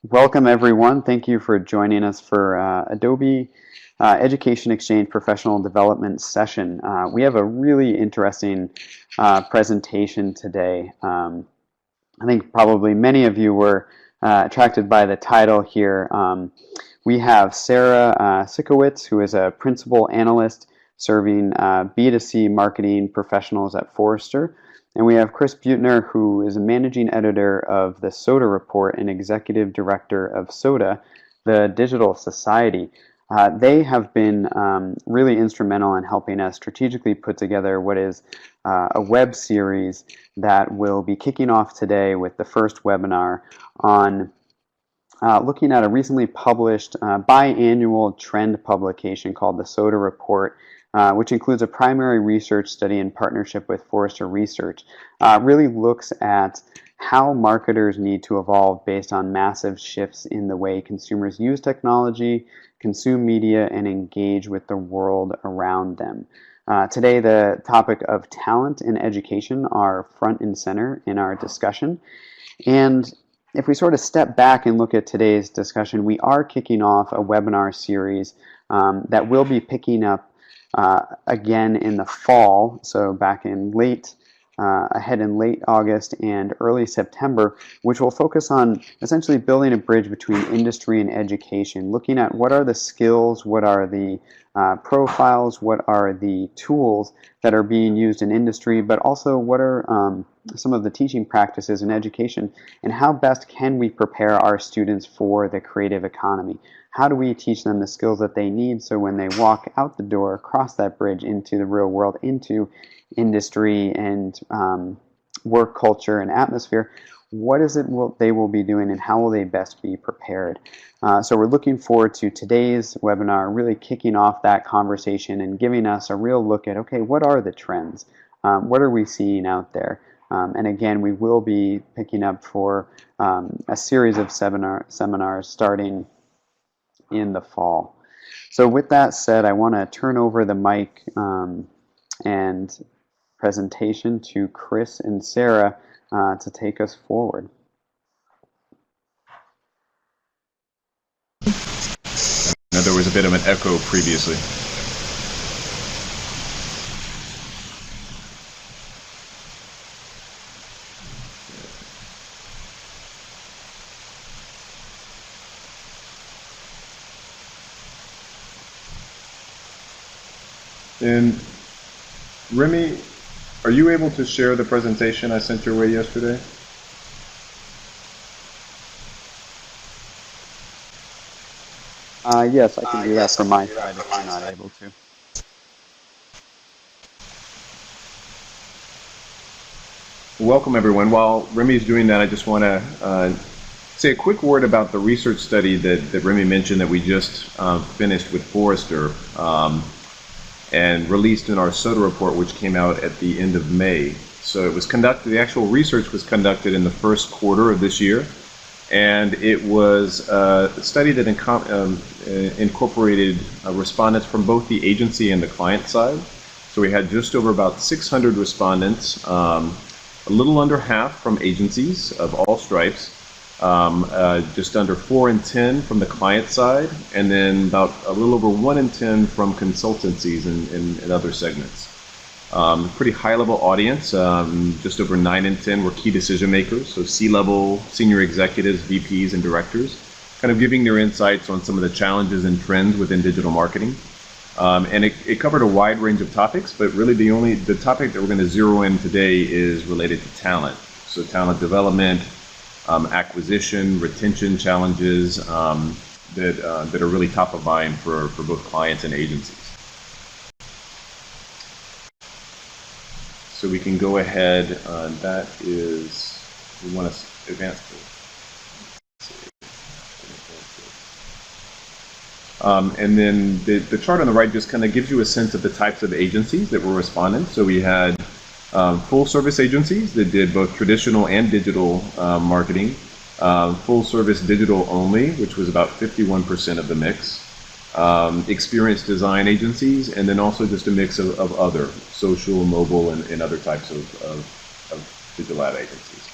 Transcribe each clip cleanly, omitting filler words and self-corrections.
Welcome, everyone. Thank you for joining us for Adobe Education Exchange Professional Development session. We have a really interesting presentation today. I think probably many of you were attracted by the title here. We have Sarah Sikowitz, who is a principal analyst serving B2C marketing professionals at Forrester. And we have Chris Buettner, who is a managing editor of the SoDA report and executive director of SoDA, the Digital Society. They have been really instrumental in helping us strategically put together what is a web series that will be kicking off today with the first webinar on looking at a recently published biannual trend publication called the SoDA report, which includes a primary research study in partnership with Forrester Research. Really looks at how marketers need to evolve based on massive shifts in the way consumers use technology, consume media, and engage with the world around them. Today, the topic of talent and education are front and center in our discussion. And if we sort of step back and look at today's discussion, we are kicking off a webinar series that will be picking up again in the fall, so back in ahead in late August and early September, which will focus on essentially building a bridge between industry and education, looking at what are the skills, what are the profiles, what are the tools that are being used in industry, but also what are some of the teaching practices in education, and how best can we prepare our students for the creative economy. How do we teach them the skills that they need so when they walk out the door, across that bridge into the real world, into industry and work culture and atmosphere, what is it they will be doing and how will they best be prepared? So we're looking forward to today's webinar really kicking off that conversation and giving us a real look at, okay, what are the trends? What are we seeing out there? And again, we will be picking up for a series of seminars starting in the fall. So with that said, I want to turn over the mic and presentation to Chris and Sarah to take us forward. Now, there was a bit of an echo previously. And Remy, are you able to share the presentation I sent your way yesterday? Yes, I can do that from my side if you're not able to. Welcome, everyone. While Remy is doing that, I just want to say a quick word about the research study that Remy mentioned that we just finished with Forrester and released in our SoDA report, which came out at the end of May. So it was conducted, the actual research was conducted in the first quarter of this year, and it was a study that incorporated respondents from both the agency and the client side. So we had just over about 600 respondents, a little under half from agencies of all stripes, just under 4 in 10 from the client side, and then about a little over 1 in 10 from consultancies and other segments. Pretty high-level audience, just over 9 in 10 were key decision makers, so C-level, senior executives, VPs, and directors, kind of giving their insights on some of the challenges and trends within digital marketing. And it covered a wide range of topics, but really the topic that we're going to zero in today is related to talent. So talent development, acquisition, retention challenges that are really top of mind for both clients and agencies. So we can go ahead, that is, we want to advance to. And then the chart on the right just kind of gives you a sense of the types of agencies that were responding. So we had full service agencies that did both traditional and digital marketing, full service digital only, which was about 51% of the mix, experienced design agencies, and then also just a mix of other social, mobile, and other types of digital ad agencies.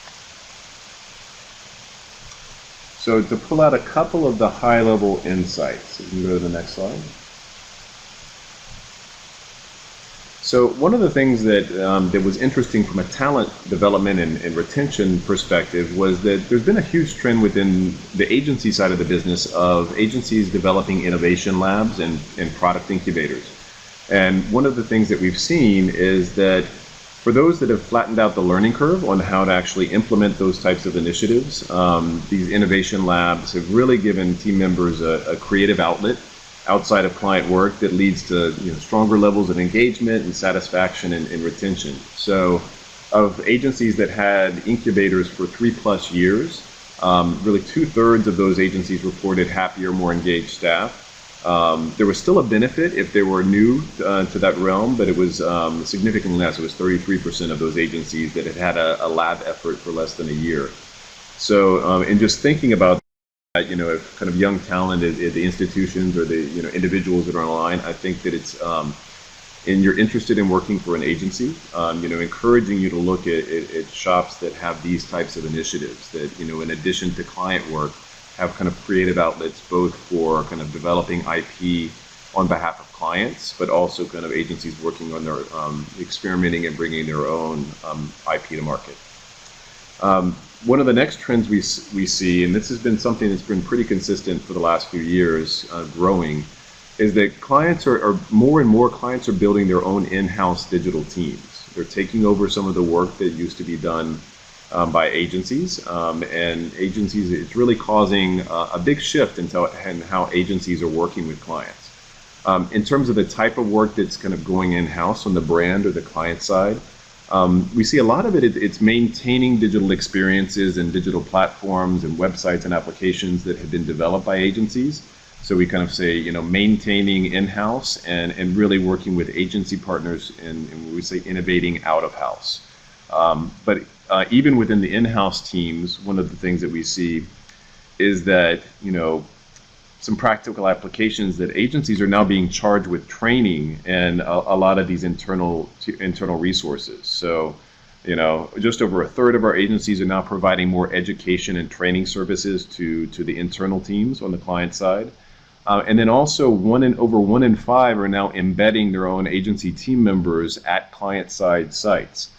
So to pull out a couple of the high-level insights, you can go to the next slide. So one of the things that that was interesting from a talent development and retention perspective was that there's been a huge trend within the agency side of the business of agencies developing innovation labs and product incubators. And one of the things that we've seen is that for those that have flattened out the learning curve on how to actually implement those types of initiatives, these innovation labs have really given team members a creative outlet outside of client work that leads to stronger levels of engagement and satisfaction and retention. So of agencies that had incubators for 3+ years, really 2/3 of those agencies reported happier, more engaged staff. There was still a benefit if they were new to that realm, but it was significantly less. It was 33% of those agencies that had a lab effort for less than a year. So in just thinking about if kind of young talent at the institutions or the individuals that are online, I think that it's and you're interested in working for an agency, encouraging you to look at shops that have these types of initiatives that in addition to client work have kind of creative outlets both for kind of developing IP on behalf of clients, but also kind of agencies working on their experimenting and bringing their own IP to market. One of the next trends we see, and this has been something that's been pretty consistent for the last few years, growing, is that clients are more and more clients are building their own in-house digital teams. They're taking over some of the work that used to be done by agencies, and agencies, it's really causing a big shift in how agencies are working with clients. In terms of the type of work that's kind of going in-house on the brand or the client side, we see a lot of it's maintaining digital experiences and digital platforms and websites and applications that have been developed by agencies. So we kind of say, maintaining in-house and really working with agency partners and we say innovating out of house. But even within the in-house teams, one of the things that we see is that, some practical applications that agencies are now being charged with training and a lot of these internal resources. So, just over 1/3 of our agencies are now providing more education and training services to the internal teams on the client side. And then also over 1 in 5 are now embedding their own agency team members at client side sites,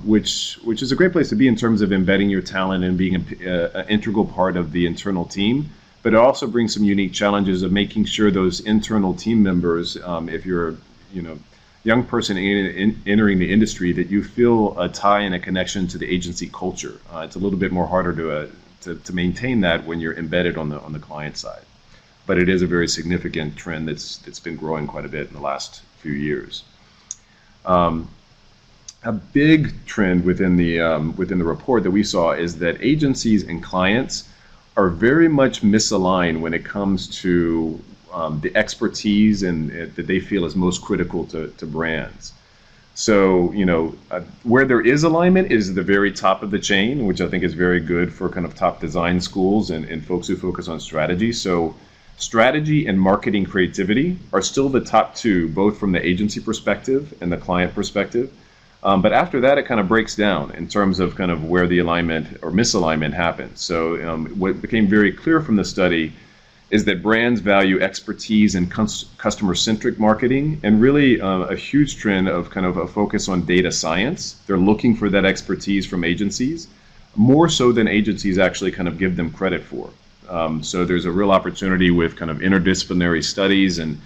which is a great place to be in terms of embedding your talent and being an integral part of the internal team. But it also brings some unique challenges of making sure those internal team members, if you're a young person entering the industry, that you feel a tie and a connection to the agency culture. It's a little bit more harder to maintain that when you're embedded on the client side. But it is a very significant trend that's been growing quite a bit in the last few years. A big trend within the report that we saw is that agencies and clients are very much misaligned when it comes to the expertise and that they feel is most critical to brands. So, where there is alignment is the very top of the chain, which I think is very good for kind of top design schools and folks who focus on strategy. So strategy and marketing creativity are still the top two, both from the agency perspective and the client perspective. But after that, it kind of breaks down in terms of kind of where the alignment or misalignment happens. So what became very clear from the study is that brands value expertise and customer-centric marketing, and really a huge trend of kind of a focus on data science. They're looking for that expertise from agencies, more so than agencies actually kind of give them credit for. So there's a real opportunity with kind of interdisciplinary studies and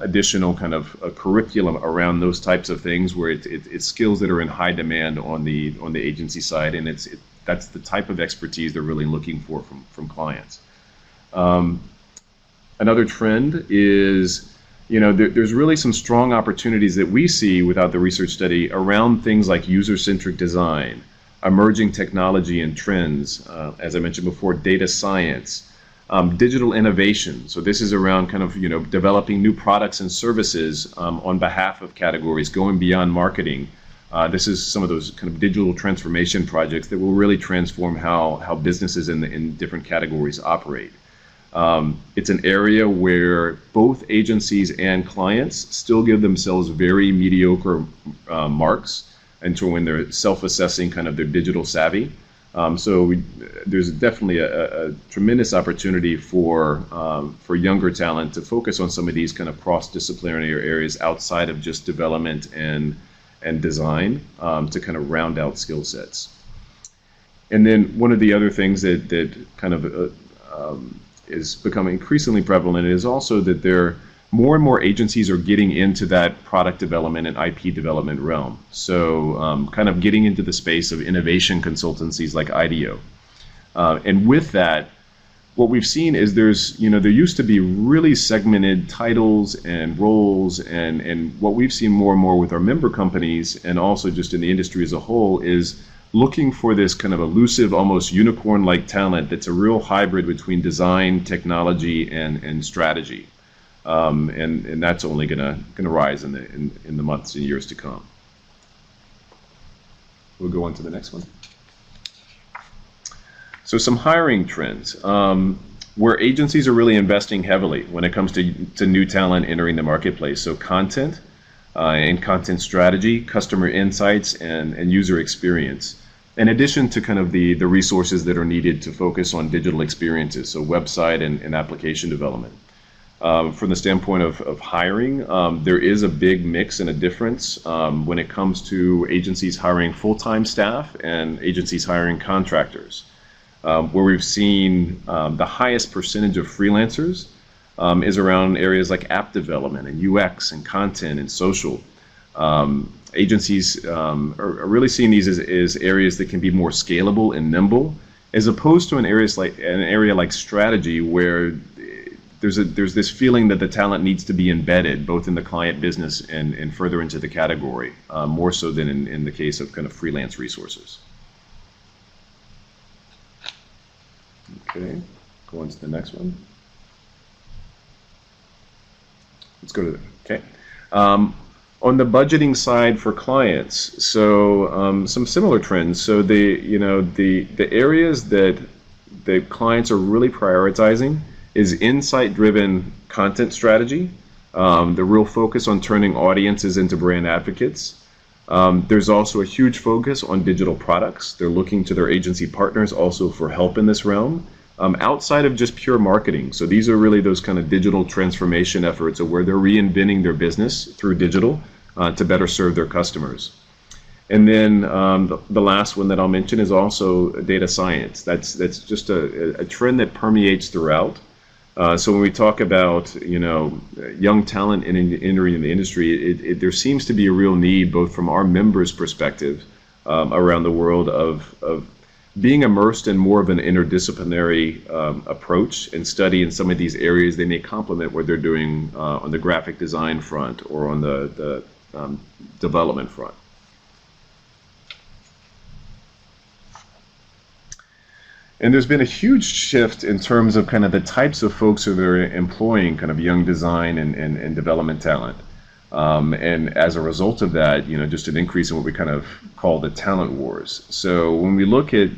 additional kind of a curriculum around those types of things where it's skills that are in high demand on the agency side, and that's the type of expertise they're really looking for from clients. Another trend is, there's really some strong opportunities that we see without the research study around things like user-centric design, emerging technology and trends, as I mentioned before, data science, digital innovation. So this is around kind of, developing new products and services on behalf of categories, going beyond marketing. This is some of those kind of digital transformation projects that will really transform how businesses in different categories operate. It's an area where both agencies and clients still give themselves very mediocre marks until when they're self-assessing kind of their digital savvy. There's definitely a tremendous opportunity for younger talent to focus on some of these kind of cross-disciplinary areas outside of just development and design, to kind of round out skill sets. And then one of the other things that kind of is becoming increasingly prevalent is also that more and more agencies are getting into that product development and IP development realm. So kind of getting into the space of innovation consultancies like IDEO. And with that, what we've seen is there used to be really segmented titles and roles, and what we've seen more and more with our member companies and also just in the industry as a whole is looking for this kind of elusive, almost unicorn-like talent that's a real hybrid between design, technology, and strategy. And that's only gonna rise in the months and years to come. We'll go on to the next one. So some hiring trends, where agencies are really investing heavily when it comes to new talent entering the marketplace. So content and content strategy, customer insights, and user experience. In addition to kind of the resources that are needed to focus on digital experiences, so website and application development. From the standpoint of hiring, there is a big mix and a difference when it comes to agencies hiring full-time staff and agencies hiring contractors. Where we've seen the highest percentage of freelancers is around areas like app development and UX and content and social. Agencies are really seeing these as areas that can be more scalable and nimble, as opposed to an area like strategy where there's this feeling that the talent needs to be embedded both in the client business and further into the category, more so than in the case of kind of freelance resources. Okay, go on to the next one. Let's go to okay. On the budgeting side for clients, so some similar trends. So the areas that the clients are really prioritizing is insight-driven content strategy, the real focus on turning audiences into brand advocates. There's also a huge focus on digital products. They're looking to their agency partners also for help in this realm, outside of just pure marketing. So these are really those kind of digital transformation efforts of where they're reinventing their business through digital to better serve their customers. And then the last one that I'll mention is also data science. That's just a trend that permeates throughout. So when we talk about young talent entering the industry, there seems to be a real need, both from our members' perspective around the world, of being immersed in more of an interdisciplinary approach and study in some of these areas. They may complement what they're doing on the graphic design front or on the development front. And there's been a huge shift in terms of kind of the types of folks who are employing kind of young design and development talent. And as a result of that, just an increase in what we kind of call the talent wars. So when we look at,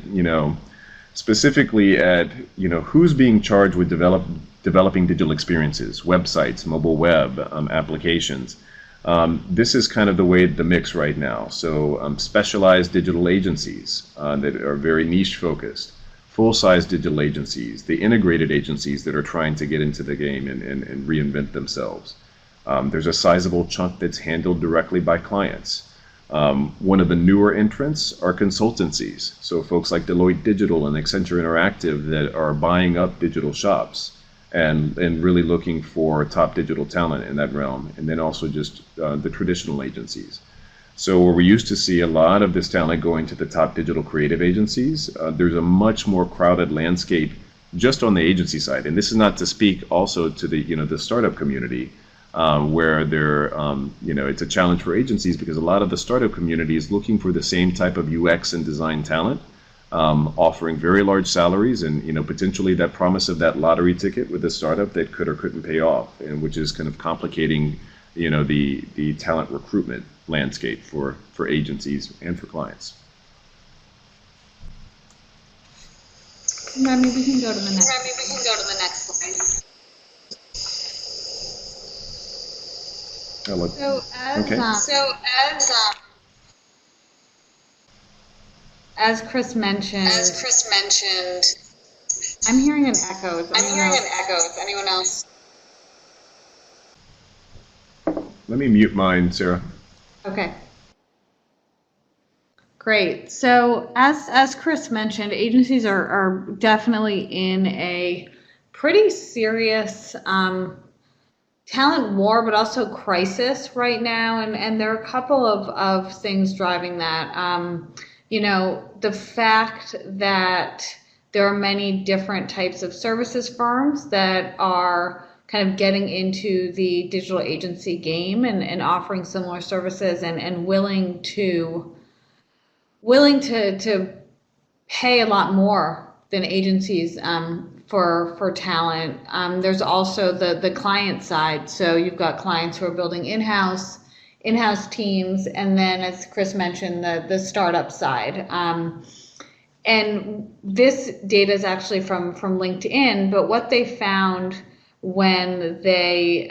specifically at, who's being charged with developing digital experiences, websites, mobile web applications, this is kind of the mix right now. So specialized digital agencies that are very niche focused, full-size digital agencies, the integrated agencies that are trying to get into the game and reinvent themselves. There's a sizable chunk that's handled directly by clients. One of the newer entrants are consultancies. So folks like Deloitte Digital and Accenture Interactive that are buying up digital shops and really looking for top digital talent in that realm. And then also just the traditional agencies. So where we used to see a lot of this talent going to the top digital creative agencies, there's a much more crowded landscape just on the agency side. And this is not to speak also to the startup community, where it's a challenge for agencies because a lot of the startup community is looking for the same type of UX and design talent, offering very large salaries and potentially that promise of that lottery ticket with a startup that could or couldn't pay off, and which is kind of complicating the talent recruitment landscape for agencies and for clients. Remy, we can go to the next slide. as Chris mentioned, I'm hearing an echo. Is anyone else? Let me mute mine, Sarah. Okay. Great. So as Chris mentioned, agencies are definitely in a pretty serious talent war, but also crisis right now. And there are a couple of things driving that. The fact that there are many different types of services firms that are kind of getting into the digital agency game and offering similar services and willing to pay a lot more than agencies for talent. There's also the client side. So you've got clients who are building in-house teams, and then, as Chris mentioned, the startup side. And this data is actually from LinkedIn, but what they found when they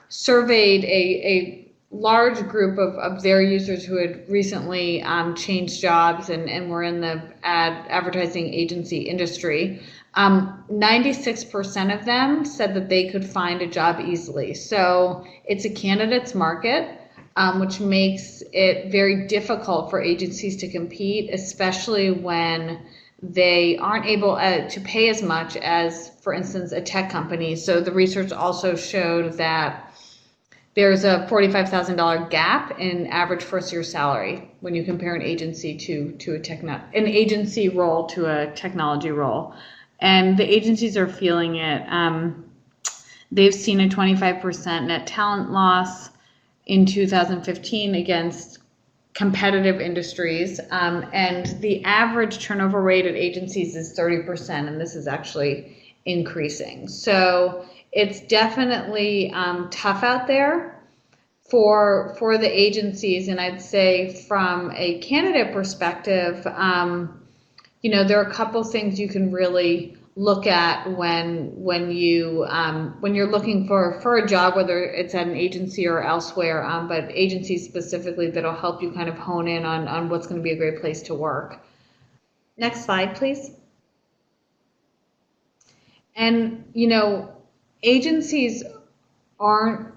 surveyed a large group of their users who had recently changed jobs and were in the advertising agency industry, 96% of them said that they could find a job easily. So it's a candidate's market, which makes it very difficult for agencies to compete, especially when they aren't able to pay as much as, for instance, a tech company. So the research also showed that there's a $45,000 gap in average first-year salary when you compare an agency to an agency role to a technology role, and the agencies are feeling it. They've seen a 25% net talent loss in 2015 against competitive industries, and the average turnover rate at agencies is 30%, and this is actually increasing. So it's definitely tough out there for the agencies, and I'd say from a candidate perspective, there are a couple things you can really look at when you're looking for a job, whether it's at an agency or elsewhere, but agencies specifically, that'll help you kind of hone in on what's going to be a great place to work. Next slide, please. And agencies aren't,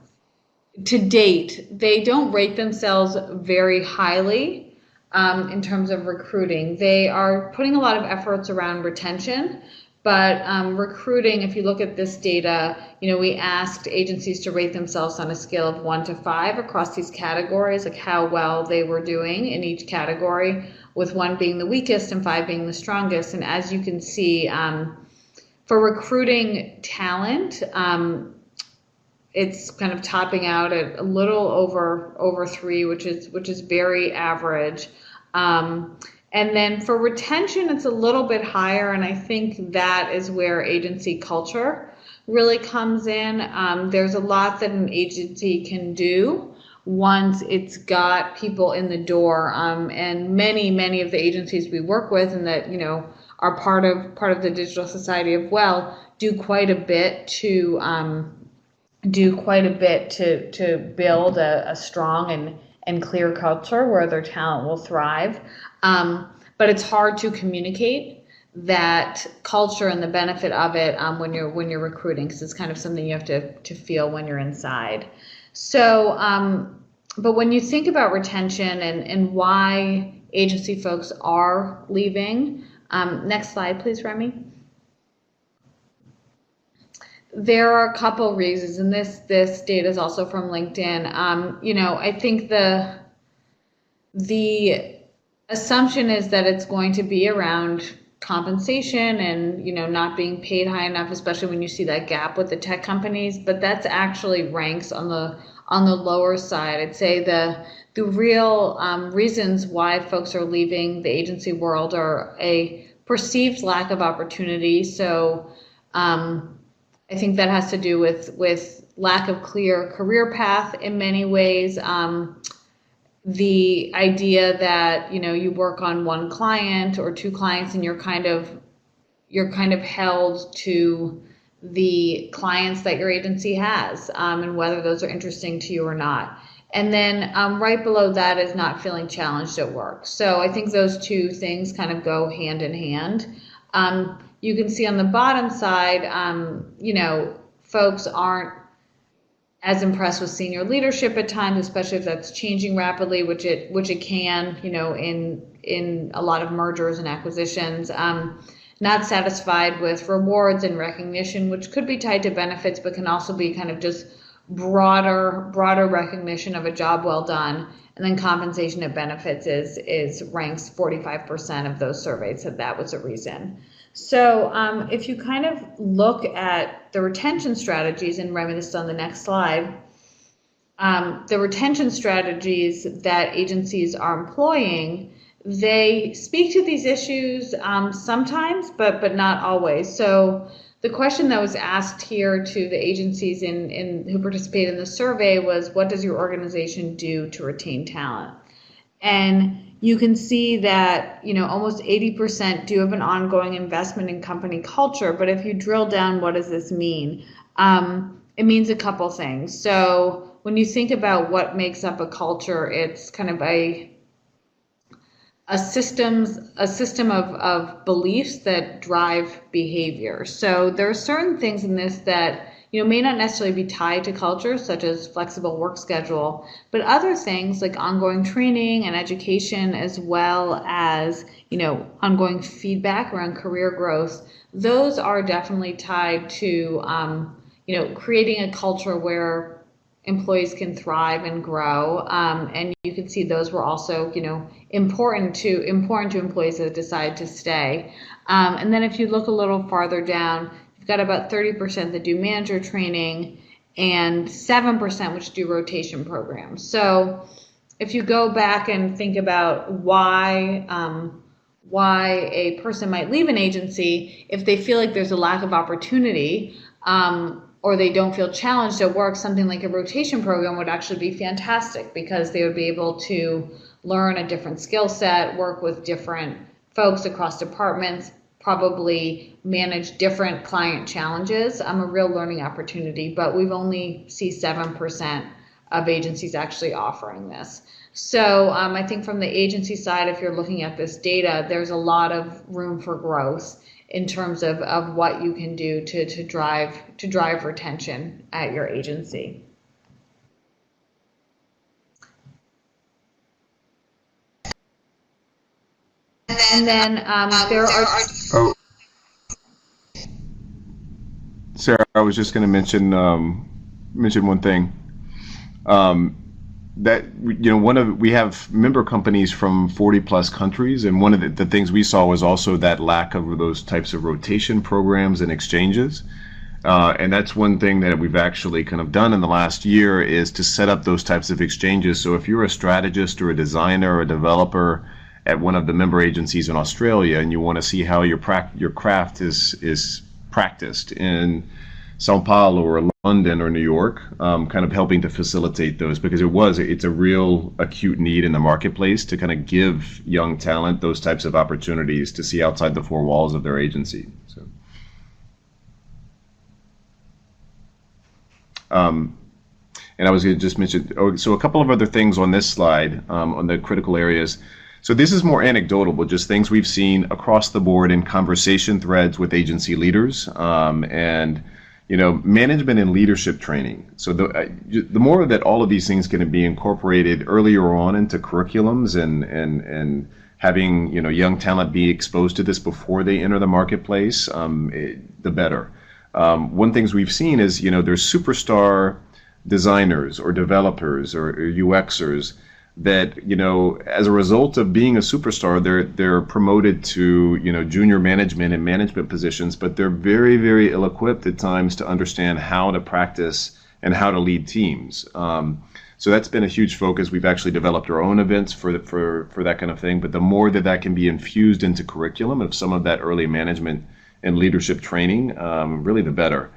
to date, they don't rate themselves very highly in terms of recruiting. They are putting a lot of efforts around retention, but recruiting, if you look at this data, we asked agencies to rate themselves on a scale of 1 to 5 across these categories, like how well they were doing in each category, with 1 being the weakest and 5 being the strongest. And as you can see, for recruiting talent, it's kind of topping out at a little over 3, which is very average. And then for retention, it's a little bit higher, and I think that is where agency culture really comes in. There's a lot that an agency can do once it's got people in the door, and many of the agencies we work with and that are part of the digital society of well do quite a bit to build a strong and clear culture where their talent will thrive. But it's hard to communicate that culture and the benefit of it when you're recruiting, because it's kind of something you have to feel when you're inside. So, but when you think about retention and why agency folks are leaving, next slide, please, Remy. There are a couple reasons, and this data is also from LinkedIn. I think the assumption is that it's going to be around compensation and not being paid high enough, especially when you see that gap with the tech companies. But that's actually ranks on the lower side. I'd say the real reasons why folks are leaving the agency world are a perceived lack of opportunity. So I think that has to do with lack of clear career path in many ways. The idea that you work on one client or 2 clients and you're kind of held to the clients that your agency has, and whether those are interesting to you or not. And then right below that is not feeling challenged at work. So I think those two things kind of go hand in hand. You can see on the bottom side, folks aren't as impressed with senior leadership at times, especially if that's changing rapidly, which it can, in a lot of mergers and acquisitions. Not satisfied with rewards and recognition, which could be tied to benefits, but can also be kind of just broader recognition of a job well done. And then compensation and benefits is ranks 45% of those surveys said that was a reason. So if you kind of look at the retention strategies, and Remy, this is on the next slide, the retention strategies that agencies are employing, they speak to these issues sometimes, but not always. So the question that was asked here to the agencies who participated in the survey was, what does your organization do to retain talent? And you can see that, almost 80% do have an ongoing investment in company culture. But if you drill down, what does this mean? It means a couple things. So when you think about what makes up a culture, it's kind of a system of beliefs that drive behavior. So there are certain things in this that may not necessarily be tied to culture, such as flexible work schedule, but other things like ongoing training and education, as well as ongoing feedback around career growth. Those are definitely tied to creating a culture where employees can thrive and grow, and you can see those were also important to employees that decide to stay. And then if you look a little farther down, you've got about 30% that do manager training and 7% which do rotation programs. So if you go back and think about why a person might leave an agency, if they feel like there's a lack of opportunity, or they don't feel challenged at work, something like a rotation program would actually be fantastic, because they would be able to learn a different skill set, work with different folks across departments, probably manage different client challenges. A real learning opportunity, but we've only see 7% of agencies actually offering this. So I think from the agency side, if you're looking at this data, there's a lot of room for growth in terms of what you can do to drive retention at your agency. And then there are. Oh, Sarah, I was just going to mention one thing. That we have member companies from 40 plus countries, and one of the things we saw was also that lack of those types of rotation programs and exchanges. And that's one thing that we've actually kind of done in the last year, is to set up those types of exchanges. So if you're a strategist or a designer or a developer at one of the member agencies in Australia, and you want to see how your craft is practiced in Sao Paulo or London or New York, kind of helping to facilitate those, because it's a real acute need in the marketplace to kind of give young talent those types of opportunities to see outside the four walls of their agency. So, and I was going to just mention, so a couple of other things on this slide, on the critical areas. So this is more anecdotal, but just things we've seen across the board in conversation threads with agency leaders, and management and leadership training. So the more that all of these things can be incorporated earlier on into curriculums, and having young talent be exposed to this before they enter the marketplace, the better. One things we've seen is there's superstar designers or developers or UXers that as a result of being a superstar, they're promoted to junior management and management positions, but they're very, very ill-equipped at times to understand how to practice and how to lead teams. So that's been a huge focus. We've actually developed our own events for that kind of thing. But the more that can be infused into curriculum of some of that early management and leadership training, really the better.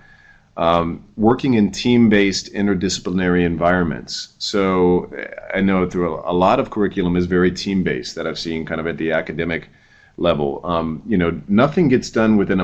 Working in team-based interdisciplinary environments. So I know through a lot of curriculum is very team-based that I've seen kind of at the academic level. Nothing gets done within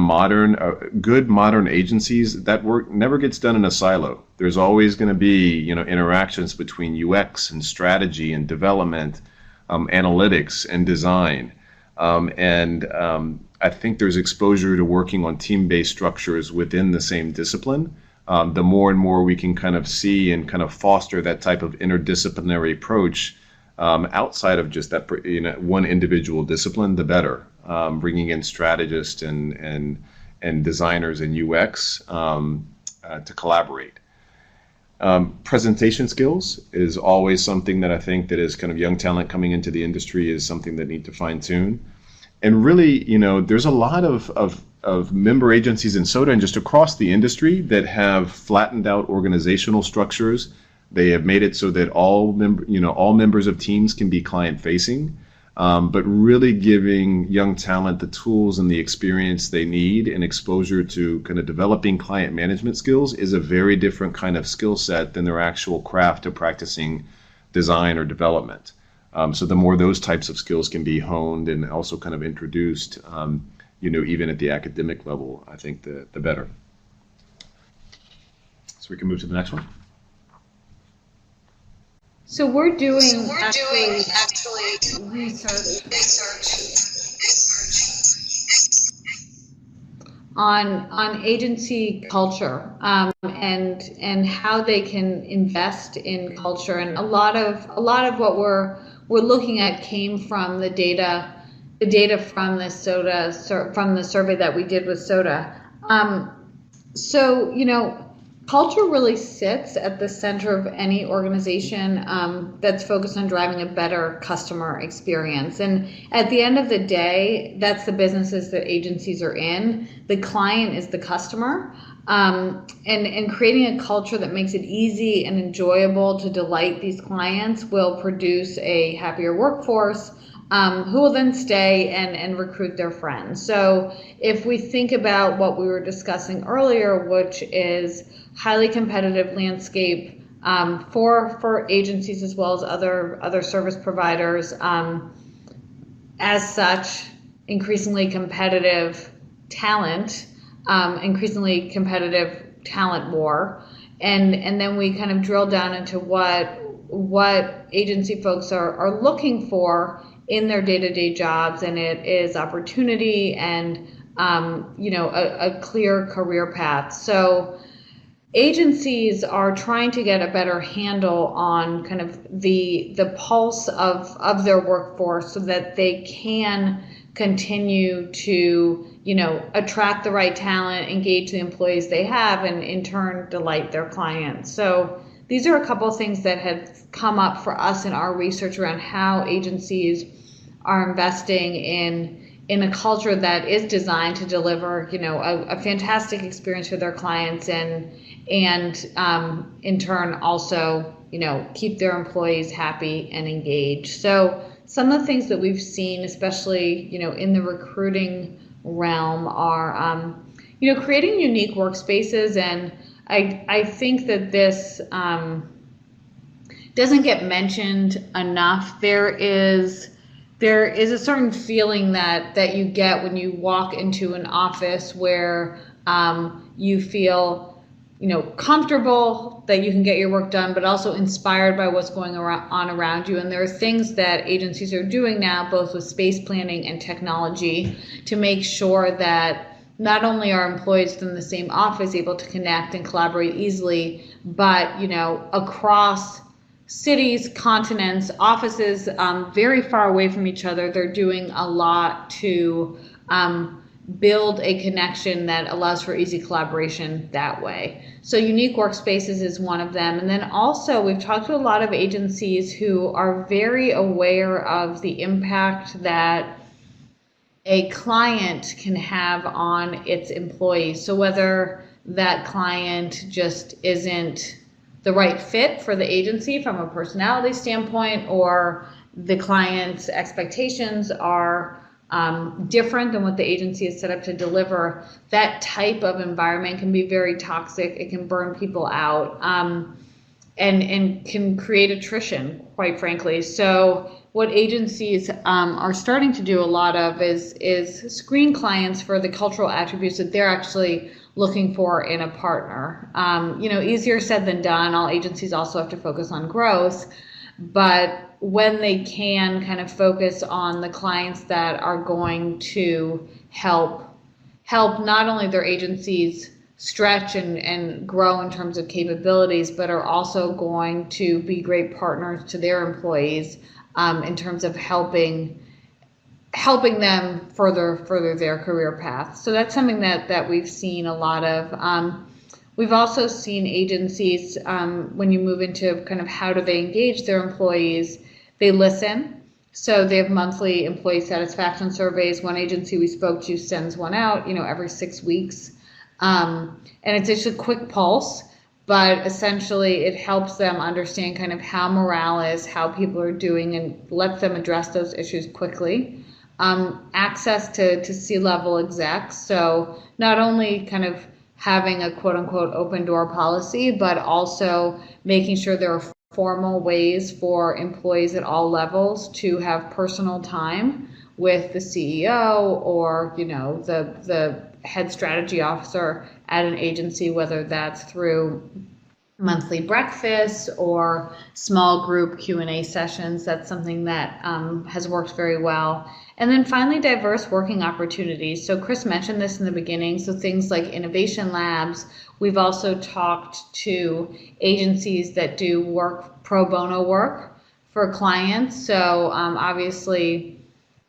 good modern agencies. That work never gets done in a silo. There's always going to be, interactions between UX and strategy and development, analytics and design. I think there's exposure to working on team-based structures within the same discipline. The more and more we can kind of see and kind of foster that type of interdisciplinary approach outside of just that one individual discipline, the better. Bringing in strategists and designers and UX to collaborate. Presentation skills is always something that I think that is kind of young talent coming into the industry is something that need to fine tune. And really, there's a lot of member agencies in SoDA and just across the industry that have flattened out organizational structures. They have made it so that all members of teams can be client facing, but really giving young talent the tools and the experience they need and exposure to kind of developing client management skills is a very different kind of skill set than their actual craft of practicing design or development. So the more those types of skills can be honed and also kind of introduced, even at the academic level, I think the better. So we can move to the next one. So we're doing actually research research on agency culture and how they can invest in culture, and a lot of what we're looking at came from the data from the SoDA from the survey that we did with SoDA. Culture really sits at the center of any organization that's focused on driving a better customer experience. And at the end of the day, that's the businesses that agencies are in. The client is the customer. And creating a culture that makes it easy and enjoyable to delight these clients will produce a happier workforce who will then stay and recruit their friends. So if we think about what we were discussing earlier, which is highly competitive landscape for agencies as well as other service providers, as such, increasingly competitive talent war, and then we kind of drill down into what agency folks are looking for in their day-to-day jobs, and it is opportunity and a clear career path. So agencies are trying to get a better handle on kind of the pulse of their workforce so that they can continue to attract the right talent, engage the employees they have, and in turn delight their clients. So these are a couple of things that have come up for us in our research around how agencies are investing in a culture that is designed to deliver a fantastic experience for their clients and in turn also keep their employees happy and engaged. So some of the things that we've seen, especially in the recruiting realm, are creating unique workspaces, and I think that this doesn't get mentioned enough. There is a certain feeling that you get when you walk into an office where you feel comfortable that you can get your work done, but also inspired by what's going on around you. And there are things that agencies are doing now, both with space planning and technology, to make sure that not only are employees from the same office able to connect and collaborate easily, but across cities, continents, offices very far away from each other, they're doing a lot to build a connection that allows for easy collaboration that way. So unique workspaces is one of them. And then also we've talked to a lot of agencies who are very aware of the impact that a client can have on its employees. So whether that client just isn't the right fit for the agency from a personality standpoint, or the client's expectations are different than what the agency is set up to deliver, that type of environment can be very toxic. It can burn people out. and can create attrition, quite frankly. So what agencies are starting to do a lot of is screen clients for the cultural attributes that they're actually looking for in a partner. Easier said than done. All agencies also have to focus on growth, but when they can kind of focus on the clients that are going to help not only their agencies stretch and grow in terms of capabilities, but are also going to be great partners to their employees in terms of helping them further their career path. So that's something that we've seen a lot of. We've also seen agencies, when you move into kind of how do they engage their employees, they listen. So they have monthly employee satisfaction surveys. One agency we spoke to sends one out, every 6 weeks. And it's just a quick pulse, but essentially it helps them understand kind of how morale is, how people are doing, and lets them address those issues quickly. Access to C-level execs. So not only kind of having a quote unquote open door policy, but also making sure there are formal ways for employees at all levels to have personal time with the CEO or, the head strategy officer at an agency, whether that's through monthly breakfasts or small group Q&A sessions. That's something that has worked very well. And then finally, diverse working opportunities. So Chris mentioned this in the beginning. So things like innovation labs. We've also talked to agencies that do pro bono work for clients. So obviously,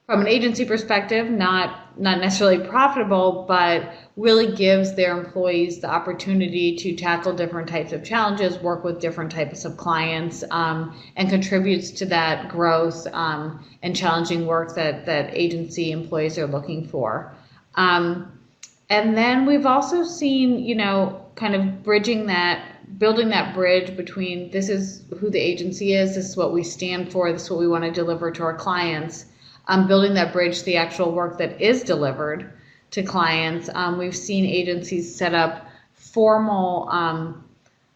from an agency perspective, not necessarily profitable, but really gives their employees the opportunity to tackle different types of challenges, work with different types of clients, and contributes to that growth and challenging work that agency employees are looking for. And then we've also seen, kind of building that bridge between this is who the agency is, this is what we stand for, this is what we want to deliver to our clients. Building that bridge to the actual work that is delivered to clients. We've seen agencies set up formal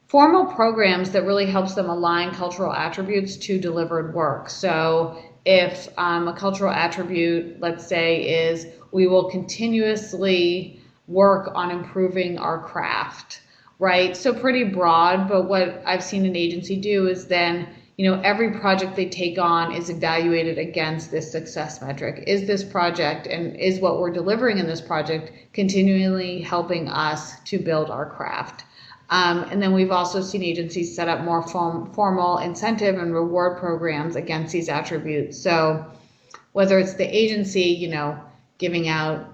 programs that really helps them align cultural attributes to delivered work. So if a cultural attribute, let's say, is we will continuously work on improving our craft, right? So pretty broad, but what I've seen an agency do is then every project they take on is evaluated against this success metric. Is this project and is what we're delivering in this project continually helping us to build our craft? And then we've also seen agencies set up more formal incentive and reward programs against these attributes. So whether it's the agency, giving out,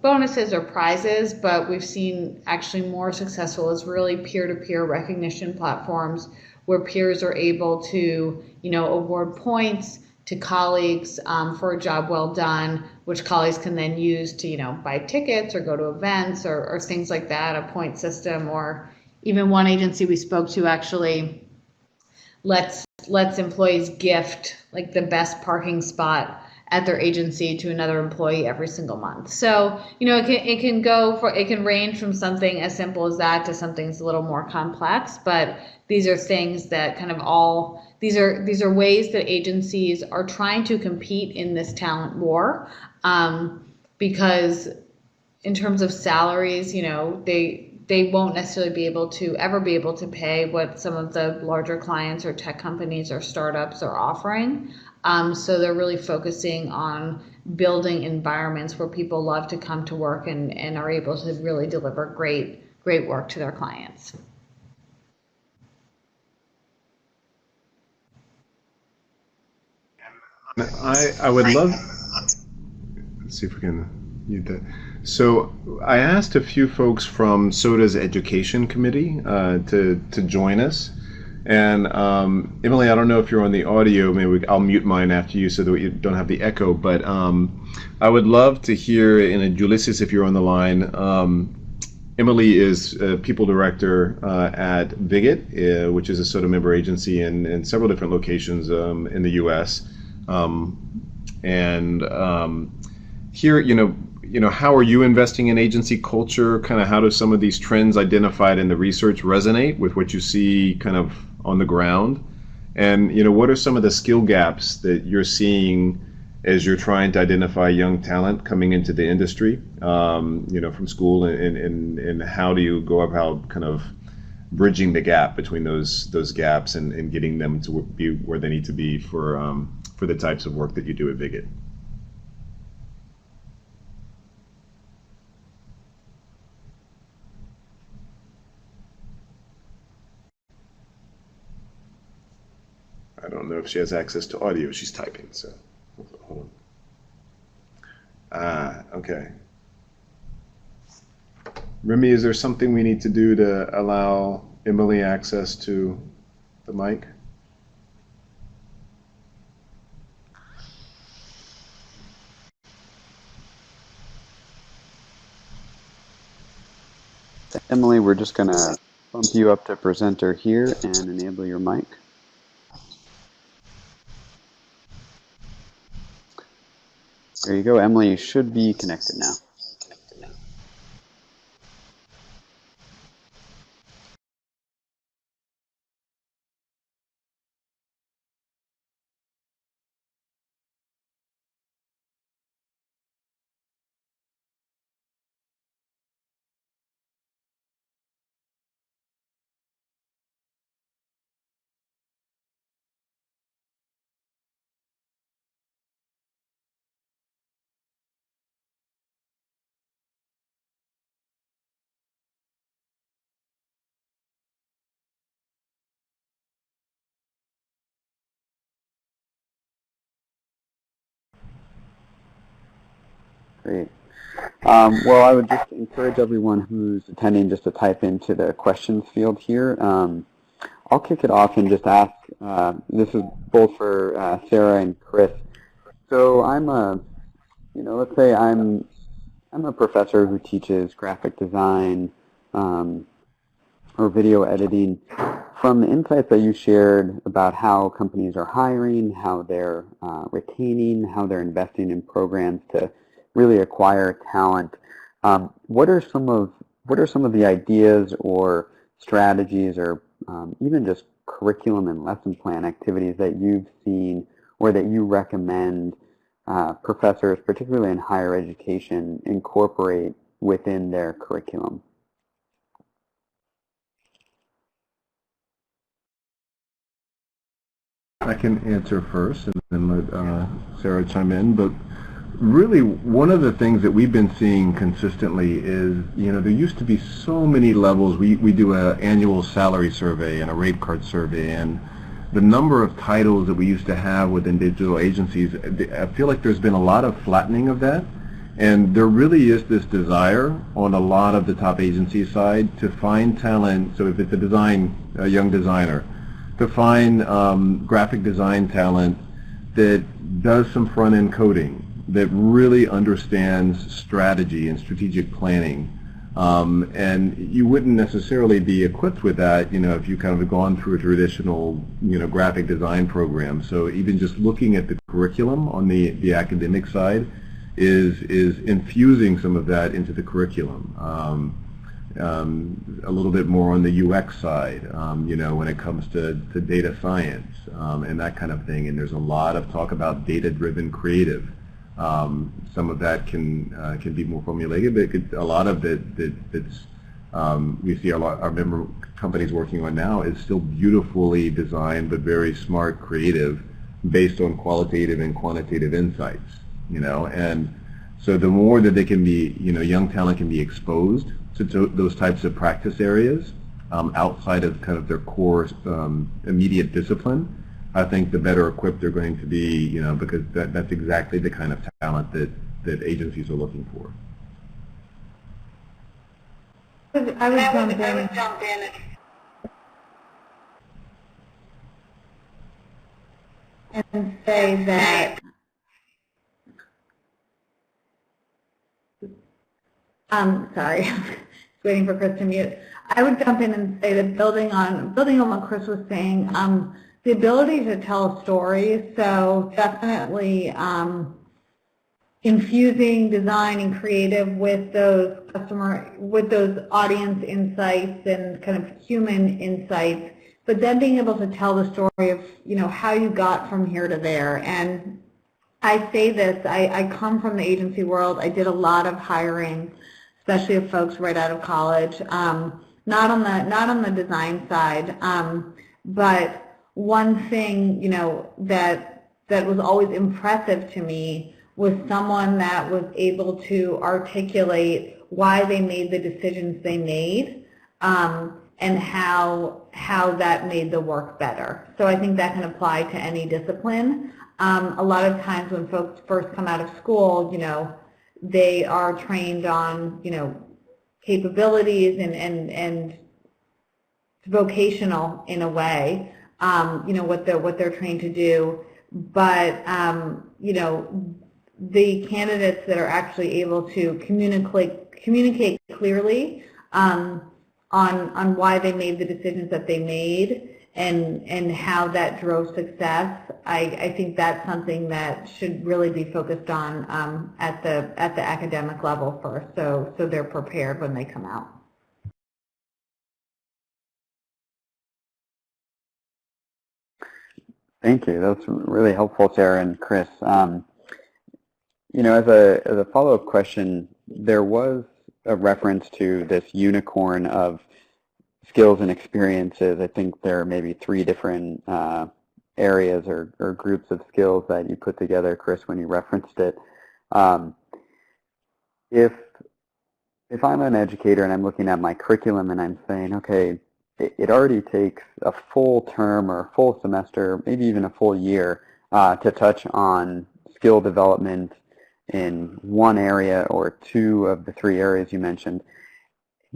bonuses or prizes, but we've seen actually more successful is really peer-to-peer recognition platforms where peers are able to, award points to colleagues for a job well done, which colleagues can then use to, buy tickets or go to events or things like that, a point system. Or even one agency we spoke to actually lets employees gift like the best parking spot at their agency to another employee every single month. So, it can range from something as simple as that to something that's a little more complex, but these are things that these are ways that agencies are trying to compete in this talent war, because in terms of salaries, they won't necessarily ever be able to pay what some of the larger clients or tech companies or startups are offering. So they're really focusing on building environments where people love to come to work and are able to really deliver great work to their clients. I would love. Let's see if we can mute that. So I asked a few folks from SoDA's education committee to join us. And Emily, I don't know if you're on the audio. Maybe I'll mute mine after you so that you don't have the echo. But I would love to hear, and Ulysses, if you're on the line. Emily is people director at Viget, which is a SoDA member agency in several different locations in the U.S. Here, how are you investing in agency culture? Kind of how do some of these trends identified in the research resonate with what you see kind of on the ground? And what are some of the skill gaps that you're seeing as you're trying to identify young talent coming into the industry, from school, and how do you go about kind of bridging the gap between those gaps and getting them to be where they need to be for the types of work that you do at Viget? I don't know if she has access to audio. She's typing, so hold on. Okay. Remy, is there something we need to do to allow Emily access to the mic? Emily, we're just going to bump you up to presenter here and enable your mic. There you go, Emily. You should be connected now. Great. Well, I would just encourage everyone who's attending just to type into the questions field here. I'll kick it off and just ask, this is both for Sarah and Chris. So let's say I'm a professor who teaches graphic design or video editing. From the insights that you shared about how companies are hiring, how they're retaining, how they're investing in programs to really acquire talent, what are some of the ideas or strategies or even just curriculum and lesson plan activities that you've seen or that you recommend professors, particularly in higher education, incorporate within their curriculum? I can answer first and then let Sarah chime in, but really one of the things that we've been seeing consistently is, there used to be so many levels. We do an annual salary survey and a rate card survey, and the number of titles that we used to have within digital agencies, I feel like there's been a lot of flattening of that, and there really is this desire on a lot of the top agency side to find talent. So if it's a young designer, to find graphic design talent that does some front-end coding, that really understands strategy and strategic planning. And you wouldn't necessarily be equipped with that, if you kind of gone through a traditional, graphic design program. So even just looking at the curriculum on the academic side is infusing some of that into the curriculum. A little bit more on the UX side, when it comes to data science and that kind of thing. And there's a lot of talk about data-driven creative. Some of that can be more formulated, but a lot of it that's we see our member companies working on now is still beautifully designed, but very smart, creative, based on qualitative and quantitative insights. And so the more that they can be, young talent can be exposed to those types of practice areas outside of kind of their core immediate discipline, I think the better equipped they're going to be, because that's exactly the kind of talent that agencies are looking for. I would jump in and say that sorry, just waiting for Chris to mute. I would jump in and say that building on what Chris was saying, the ability to tell stories, so definitely infusing design and creative with those audience insights and kind of human insights but then being able to tell the story of, how you got from here to there. And I say this, I come from the agency world. I did a lot of hiring, especially of folks right out of college, not on the design side, but one thing, that was always impressive to me was someone that was able to articulate why they made the decisions they made, and how that made the work better. So I think that can apply to any discipline. A lot of times when folks first come out of school, they are trained on, capabilities and vocational in a way, what they're trained to do. But, the candidates that are actually able to communicate clearly on why they made the decisions that they made and how that drove success, I think that's something that should really be focused on at the academic level first, so they're prepared when they come out. Thank you. That's really helpful, Sarah and Chris. As a follow-up question, there was a reference to this unicorn of skills and experiences. I think there are maybe 3 different areas or groups of skills that you put together, Chris, when you referenced it. If I'm an educator and I'm looking at my curriculum and I'm saying, okay, it already takes a full term or a full semester, maybe even a full year, to touch on skill development in one area or 2 of the 3 areas you mentioned,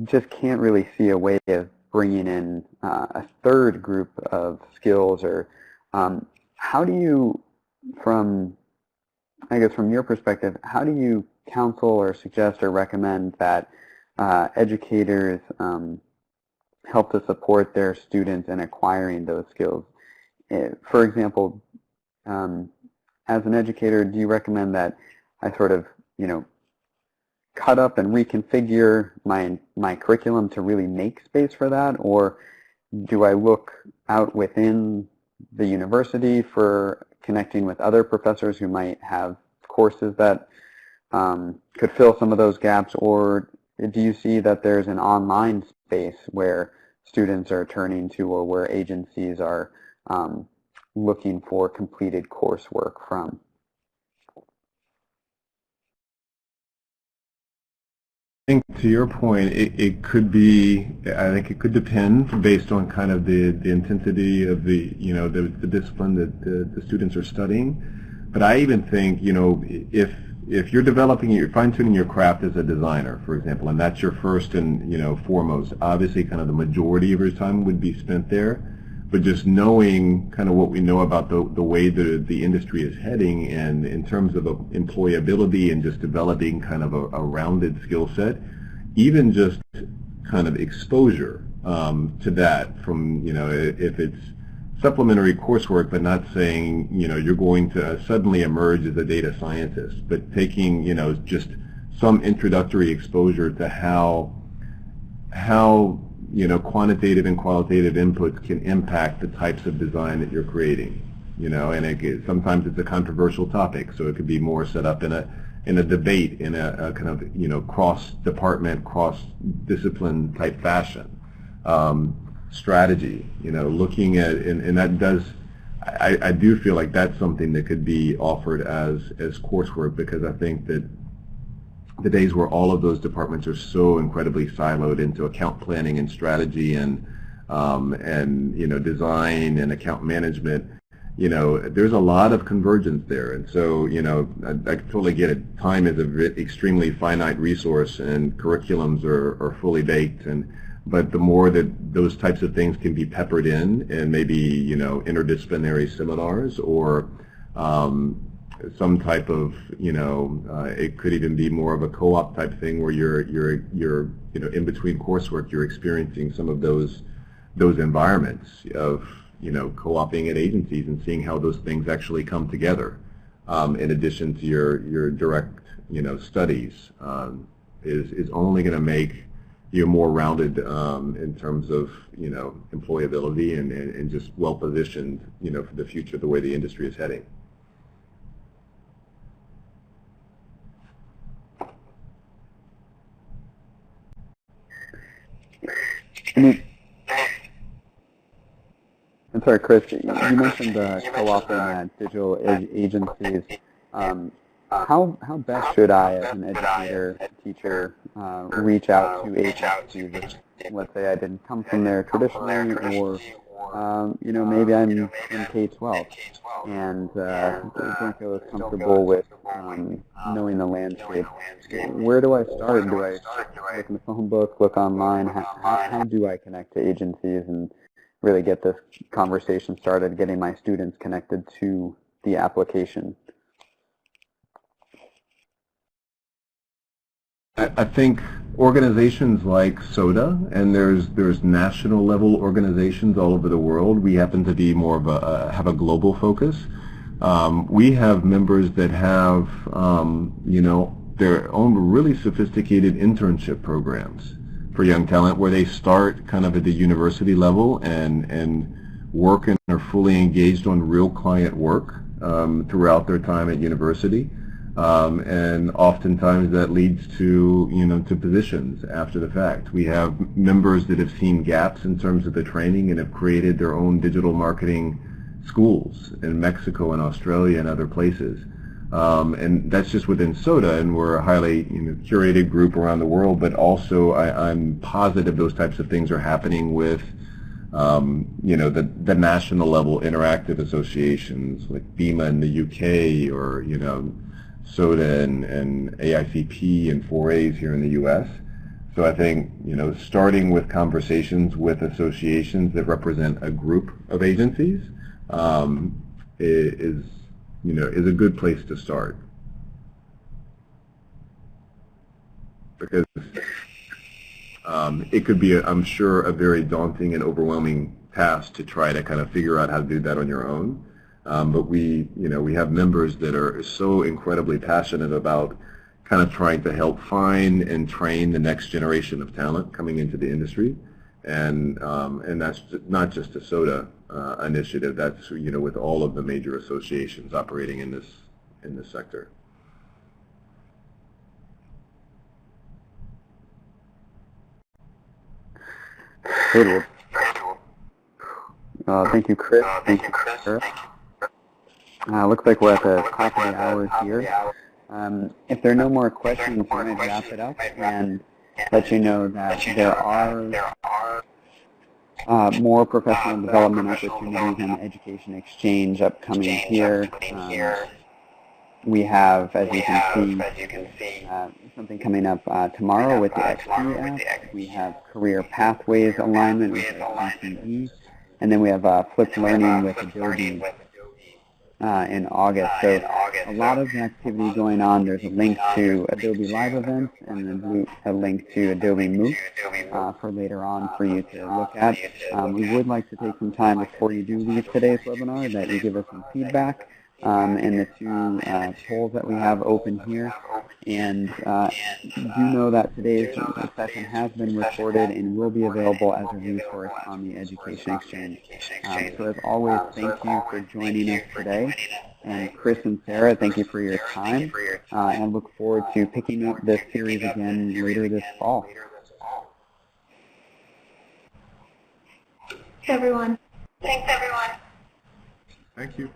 just can't really see a way of bringing in a 3rd group of skills. Or how do you, from your perspective, how do you counsel or suggest or recommend that educators help to support their students in acquiring those skills? For example, as an educator, do you recommend that I sort of, cut up and reconfigure my curriculum to really make space for that? Or do I look out within the university for connecting with other professors who might have courses that could fill some of those gaps? Or do you see that there's an online space where students are turning to, or where agencies are looking for completed coursework from? I think to your point, it could be, I think it could depend based on kind of the intensity of the discipline that the students are studying. But I even think, if you're developing, you're fine-tuning your craft as a designer, for example, and that's your first and, foremost, obviously kind of the majority of your time would be spent there. But just knowing kind of what we know about the way the industry is heading, and in terms of employability and just developing kind of a rounded skill set, even just kind of exposure to that from, if it's supplementary coursework, but not saying, you're going to suddenly emerge as a data scientist, but taking, just some introductory exposure to how quantitative and qualitative inputs can impact the types of design that you're creating. And sometimes it's a controversial topic, so it could be more set up in a debate, in a kind of cross-department, cross-discipline type fashion. Strategy, looking at, and that does, I do feel like that's something that could be offered as coursework, because I think that the days where all of those departments are so incredibly siloed into account planning and strategy and design and account management, there's a lot of convergence there. And so, I totally get it. Time is an extremely finite resource, and curriculums are fully baked. But the more that those types of things can be peppered in, and maybe, interdisciplinary seminars, or some type of, it could even be more of a co-op type thing where you're in between coursework, you're experiencing some of those environments of, co-oping at agencies and seeing how those things actually come together, in addition to your direct, studies, is only going to make more rounded in terms of employability and just well positioned for the future, the way the industry is heading. I'm sorry, Chris, you mentioned co-opting digital agencies. How best should I, as an educator, teacher, reach out to agencies? Let's say I didn't come from there traditionally, or maybe I'm in K-12 and don't feel as comfortable with knowing the landscape. Where do I start? Do I look in the phone book, look online? How do I connect to agencies and really get this conversation started, getting my students connected to the application? I think organizations like SoDA, and there's national level organizations all over the world. We happen to be more of have a global focus. We have members that have their own really sophisticated internship programs for young talent, where they start kind of at the university level and work and are fully engaged on real client work throughout their time at university. And oftentimes that leads to to positions after the fact. We have members that have seen gaps in terms of the training and have created their own digital marketing schools in Mexico and Australia and other places. And that's just within SoDA, and we're a highly curated group around the world. But also, I'm positive those types of things are happening with the national level interactive associations like BIMA in the UK, or SoDA and AICP and 4As here in the U.S. So I think starting with conversations with associations that represent a group of agencies is a good place to start, because it could be, I'm sure, a very daunting and overwhelming task to try to kind of figure out how to do that on your own. But we have members that are so incredibly passionate about kind of trying to help find and train the next generation of talent coming into the industry, and that's not just a SoDA initiative. That's with all of the major associations operating in this sector. Good. Thank you, Chris. Thank you, Sarah. Looks like we're at the top of the hour here. If there are no more questions, we're going to wrap it up and let you know that there are more professional development opportunities on the Education Exchange upcoming here. We have, as you can see, something coming up tomorrow with the XP app. We have Career Pathways alignment with CTE. And then we have flipped learning with Adobe in August. So a lot of activity going on. There's a link to Adobe Live events and then a link to Adobe Moot for later on for you to look at. We would like to take some time before you do leave today's webinar that you give us some feedback in the two polls that we have open here. And do know that today's session has been recorded and will be available as a resource on the Education Exchange. So as always, thank you for joining us today. And Chris and Sarah, thank you for your time. And look forward to picking up this series again later this fall. Thanks, everyone. Thanks, everyone. Thank you.